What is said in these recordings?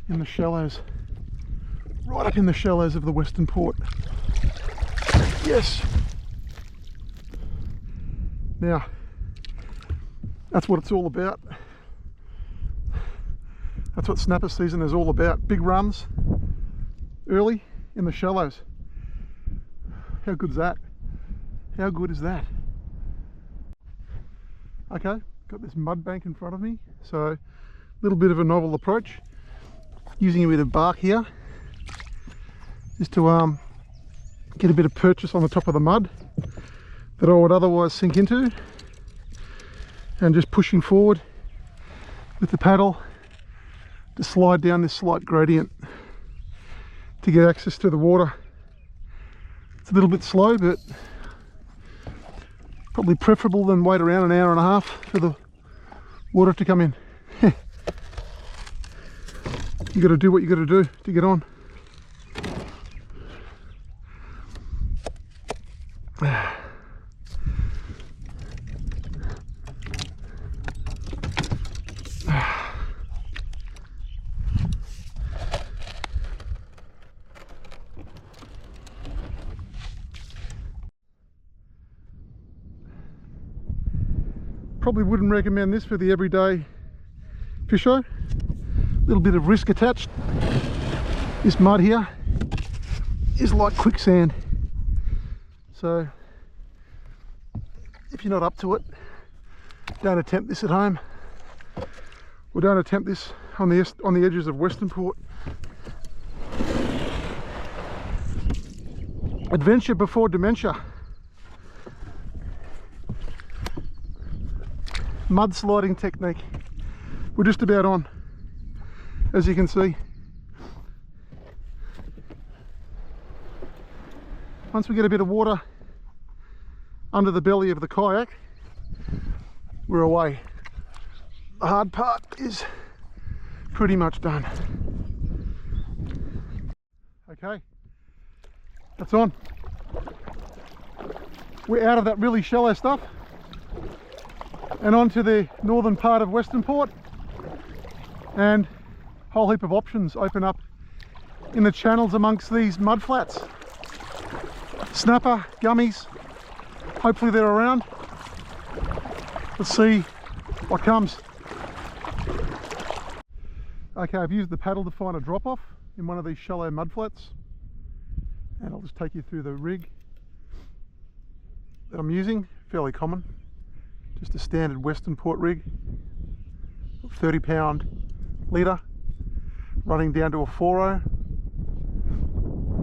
in the shallows, right up in the shallows of the Western Port. Yes! Now, that's what it's all about. That's what snapper season is all about. Big runs early in the shallows. How good's that? How good is that? Okay, got this mud bank in front of me, so a little bit of a novel approach. Using a bit of bark here is to get a bit of purchase on the top of the mud that I would otherwise sink into, and just pushing forward with the paddle to slide down this slight gradient to get access to the water. It's a little bit slow, but probably preferable than wait around an hour and a half for the water to come in. You got to do what you got to do to get on. Probably wouldn't recommend this for the everyday fisher. Little bit of risk attached. This mud here is like quicksand, so if you're not up to it, don't attempt this at home, or don't attempt this on the edges of Western Port. Adventure before dementia. Mud sliding technique. We're just about on, as you can see. Once we get a bit of water under the belly of the kayak, we're away. The hard part is pretty much done. Okay, that's on. We're out of that really shallow stuff and onto the northern part of Western Port, and a whole heap of options open up in the channels amongst these mudflats. Snapper, gummies, hopefully they're around. Let's see what comes. Okay, I've used the paddle to find a drop-off in one of these shallow mudflats, and I'll just take you through the rig that I'm using. Fairly common, just a standard Western Port rig, 30-pound leader, running down to a 4-0,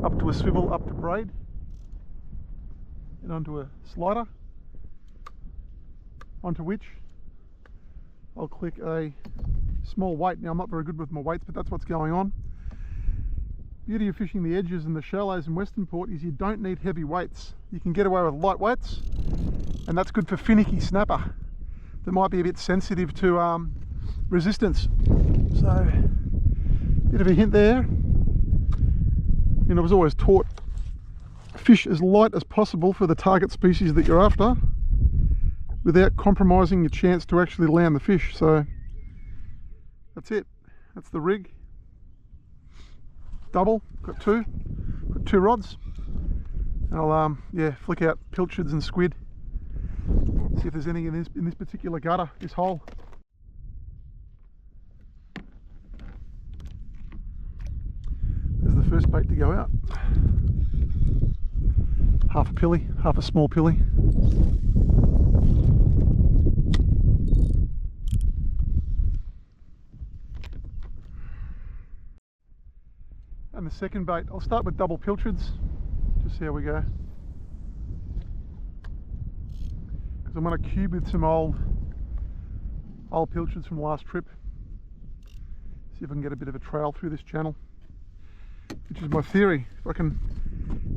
up to a swivel, up to braid, and onto a slider, onto which I'll click a small weight. Now, I'm not very good with my weights, but that's what's going on. Beauty of fishing the edges and the shallows in Western Port is you don't need heavy weights. You can get away with light weights, and that's good for finicky snapper that might be a bit sensitive to resistance. So, bit of a hint there. And I was always taught fish as light as possible for the target species that you're after, without compromising your chance to actually land the fish. So that's it. That's the rig. Double. Got two rods. And I'll flick out pilchards and squid. See if there's any in this particular gutter, this hole. There's the first bait to go out. Half a pilly, half a small pilly. And the second bait, I'll start with double pilchards, just see how we go. Because I'm going to cube with some old pilchards from last trip. See if I can get a bit of a trail through this channel, which is my theory. If I can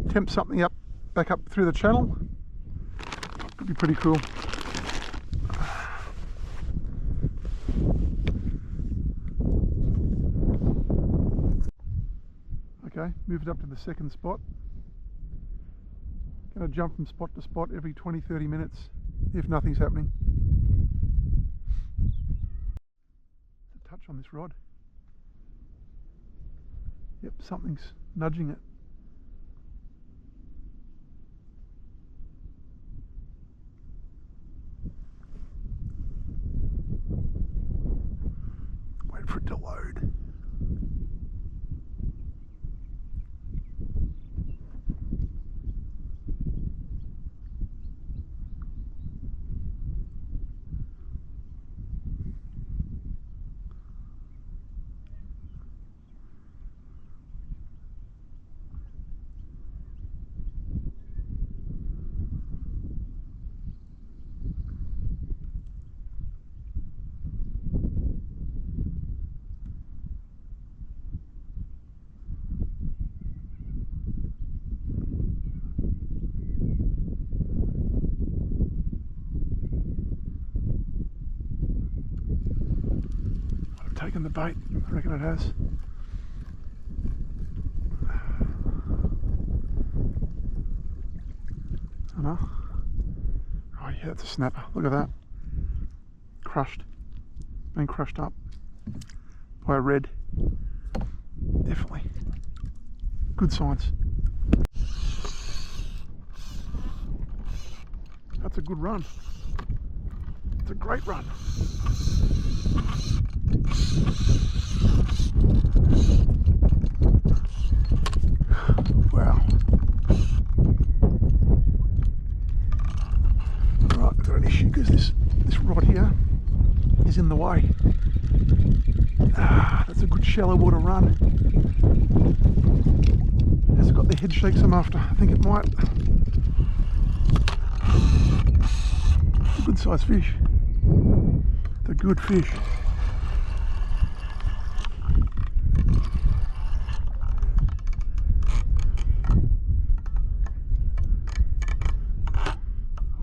tempt something back up through the channel, could be pretty cool. Okay, moved up to the second spot. Going to jump from spot to spot every 20-30 minutes if nothing's happening. A touch on this rod. Yep, something's nudging it. Wait for it to load. Taken the bait, I reckon it has. I know. Oh yeah, it's a snapper. Look at that. Crushed. Been crushed up by a red. Definitely. Good signs. That's a good run. It's a great run. Wow. Right, I've got an issue because this rod here is in the way. That's a good shallow water run. Has it got the head shakes I'm after? I think it might. It's a good sized fish. It's a good fish.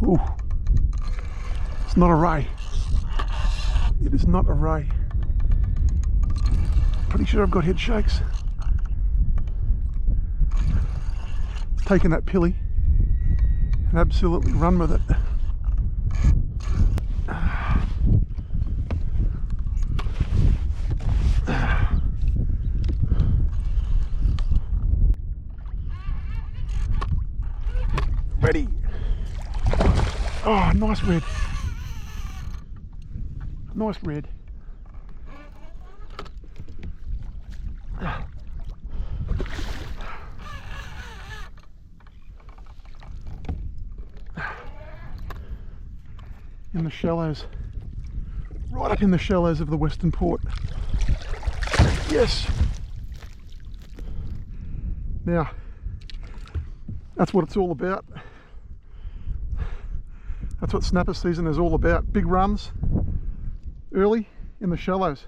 Ooh, it's not a ray. It is not a ray. Pretty sure I've got head shakes. Taking that pilly and absolutely run with it. Ready. Oh, nice red. Nice red. In the shallows. Right up in the shallows of the Western Port. Yes. Now, that's what it's all about. That's what snapper season is all about. Big runs early in the shallows.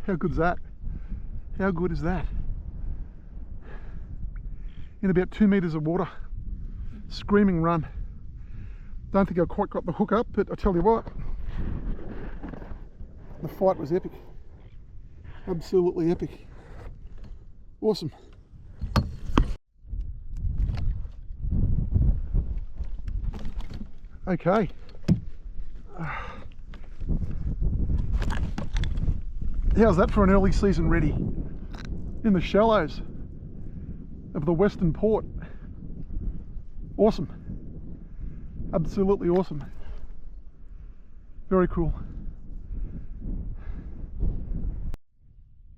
How good's that? How good is that? In about 2 meters of water. Screaming run. Don't think I quite got the hook up, but I tell you what, the fight was epic. Absolutely epic. Awesome. Okay. How's that for an early season ready? In the shallows of the Western Port. Awesome. Absolutely awesome. Very cool.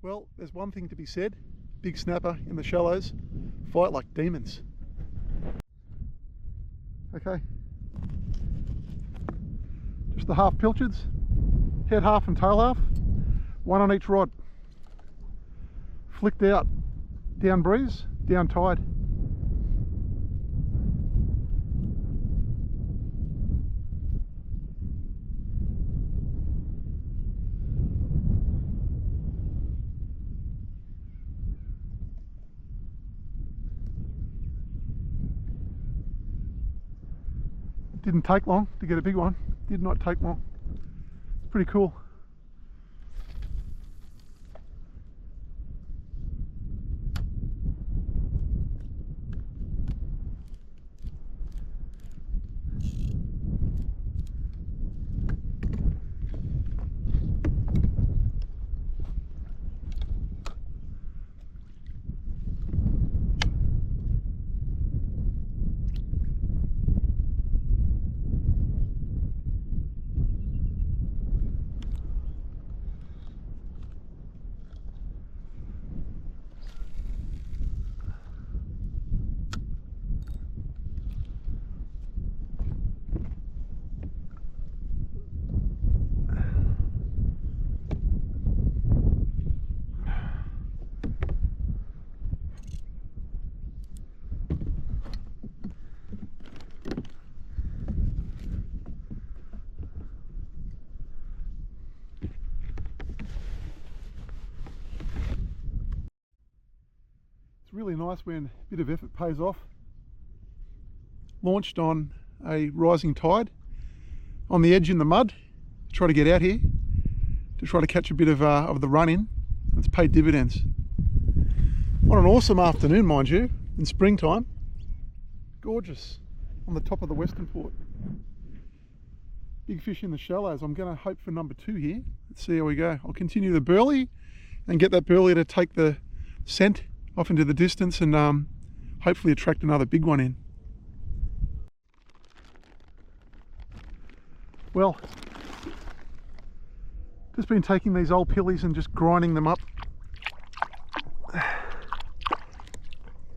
Well, there's one thing to be said. Big snapper in the shallows fight like demons. Okay. Just the half pilchards, head half and tail half, one on each rod. Flicked out, down breeze, down tide. Didn't take long to get a big one. Did not take long. Pretty cool. It's really nice when a bit of effort pays off. Launched on a rising tide, on the edge in the mud, try to get out here, to try to catch a bit of the run in. It's paid dividends. What an awesome afternoon, mind you, in springtime. Gorgeous, on the top of the Western Port. Big fish in the shallows. I'm going to hope for number 2 here. Let's see how we go. I'll continue the burley and get that burley to take the scent off into the distance and hopefully attract another big one in. Well, just been taking these old pillies and just grinding them up,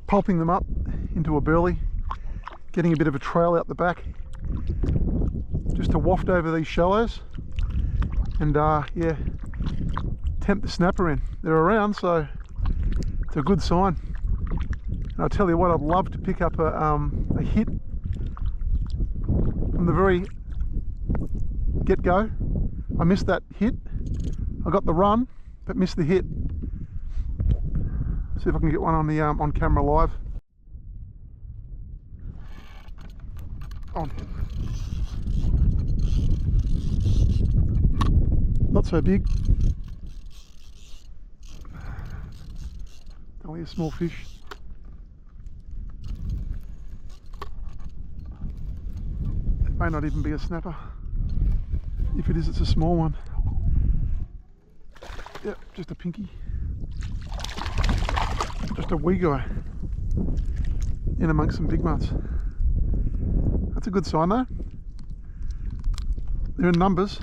pulping them up into a burley, getting a bit of a trail out the back just to waft over these shallows and yeah, tempt the snapper in. They're around, so it's a good sign. And I'll tell you what, I'd love to pick up a hit from the very get-go. I missed that hit. I got the run, but missed the hit. See if I can get one on the on camera live. On. Not so big. Only a small fish. It may not even be a snapper. If it is, it's a small one. Yep, just a pinky. Just a wee guy in amongst some big muds. That's a good sign though. They're in numbers.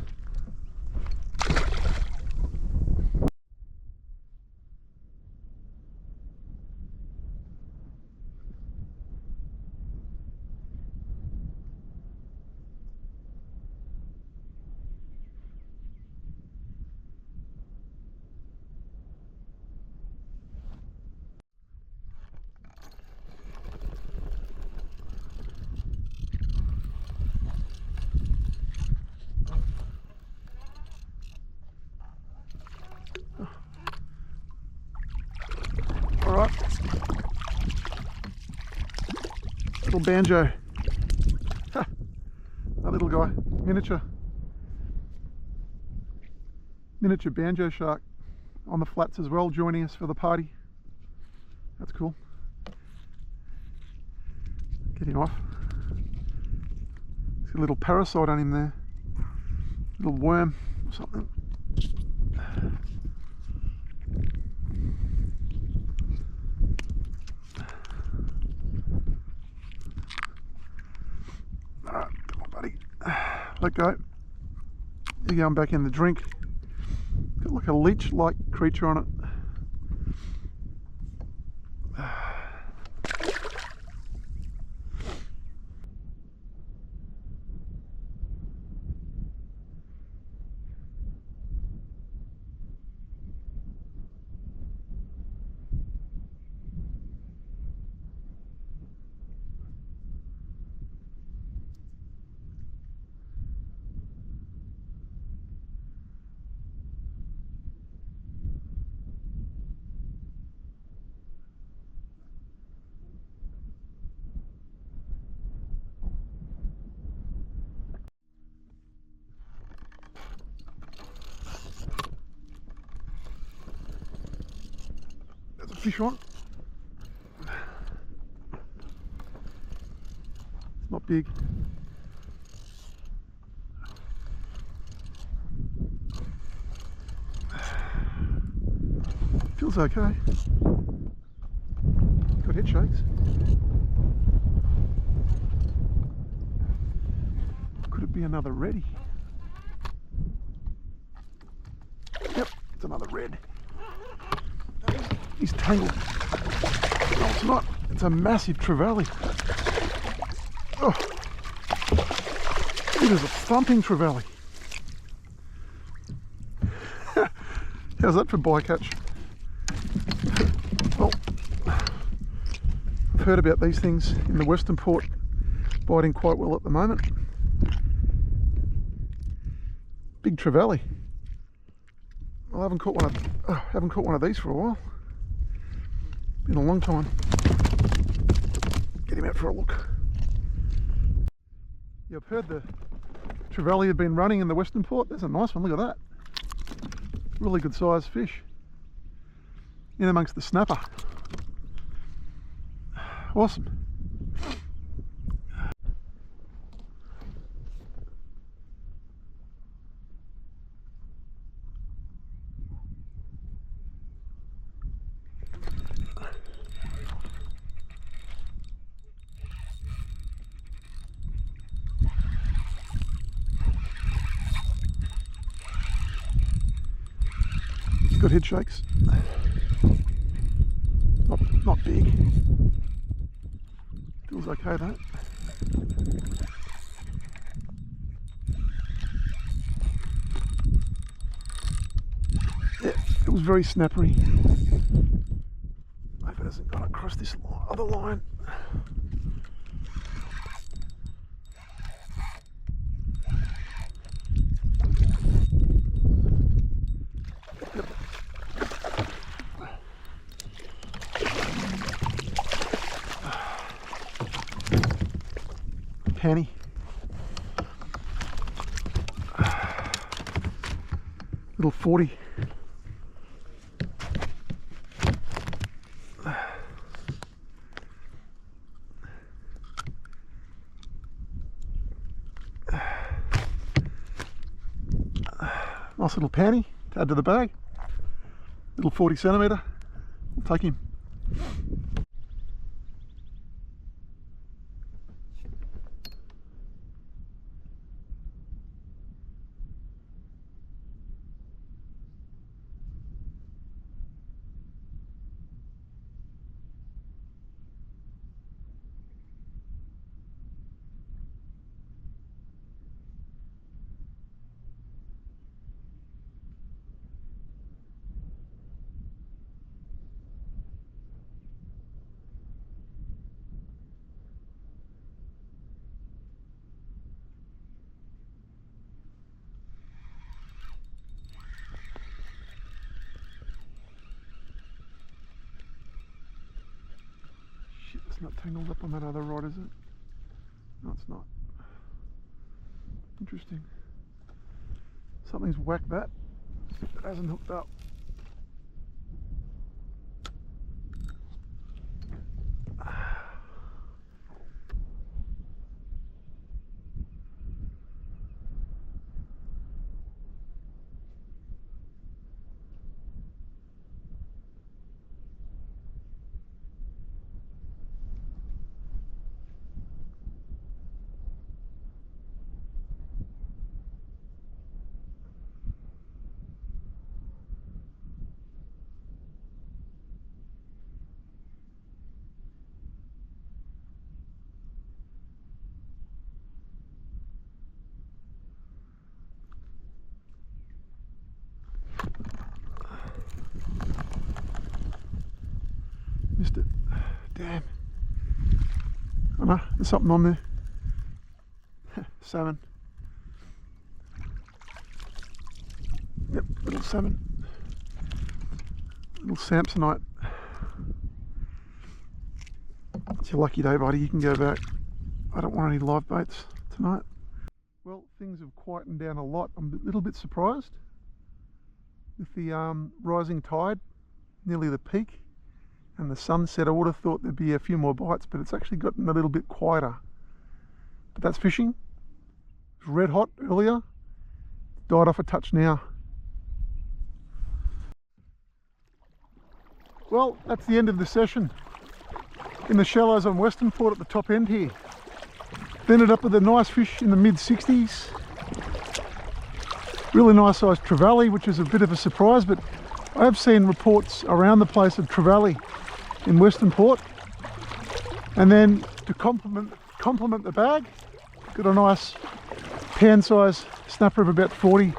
Alright, little banjo, ha, a little guy, miniature banjo shark on the flats as well, joining us for the party. That's cool. Get him off. There's a little parasite on him there, little worm or something. Alright, come on buddy, let go. You're going back in the drink. Got like a leech-like creature on it. Fish on. Not big. Feels okay. Got head shakes. Could it be another reddy? Yep, it's another red. He's tangled. No, it's not. It's a massive trevally. Oh, it is a thumping trevally. How's that for bycatch? Well, I've heard about these things in the Western Port biting quite well at the moment. Big trevally. Well, I haven't caught one of these for a while. Been a long time. Get him out for a look. Yeah, I've heard the trevally have been running in the Western Port. There's a nice one, look at that. Really good sized fish. In amongst the snapper. Awesome. Good head shakes. Not big. Feels okay though. Yeah, it was very snappery. I hope it hasn't gone across this other line. Penny. Little 40. Nice little panny to add to the bag. Little 40 centimetre. We'll take him. It's not tangled up on that other rod, is it? No, it's not. Interesting. Something's whacked that. It hasn't hooked up. Missed it. Damn. Oh no, there's something on there. Salmon. Yep, little salmon. Little Samsonite. It's your lucky day, buddy. You can go back. I don't want any live baits tonight. Well, things have quietened down a lot. I'm a little bit surprised with the rising tide, nearly the peak, and the sunset. I would have thought there'd be a few more bites, but it's actually gotten a little bit quieter. But that's fishing. It was red hot earlier, died off a touch now. Well, that's the end of the session in the shallows on Western Port at the top end here. Ended up with a nice fish in the mid-60s. Really nice sized trevally, which is a bit of a surprise, but I have seen reports around the place of trevally in Western Port. And then to complement the bag, got a nice pan size snapper of about 40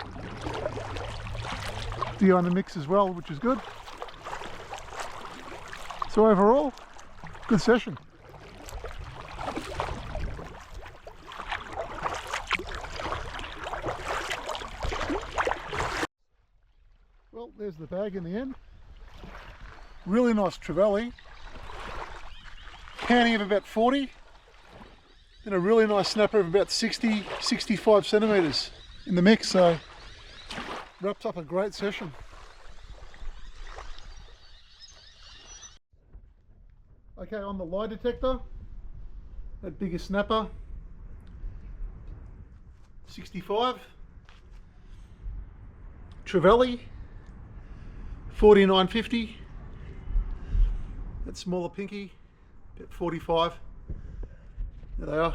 deer in the mix as well, which is good. So overall, good session. Well, there's the bag in the end. Really nice trevally. panty of about 40, and a really nice snapper of about 60, 65 centimetres in the mix, so wraps up a great session. Okay, on the lie detector, that bigger snapper, 65, Trevally, 49.50, that smaller pinky, about 45, there they are.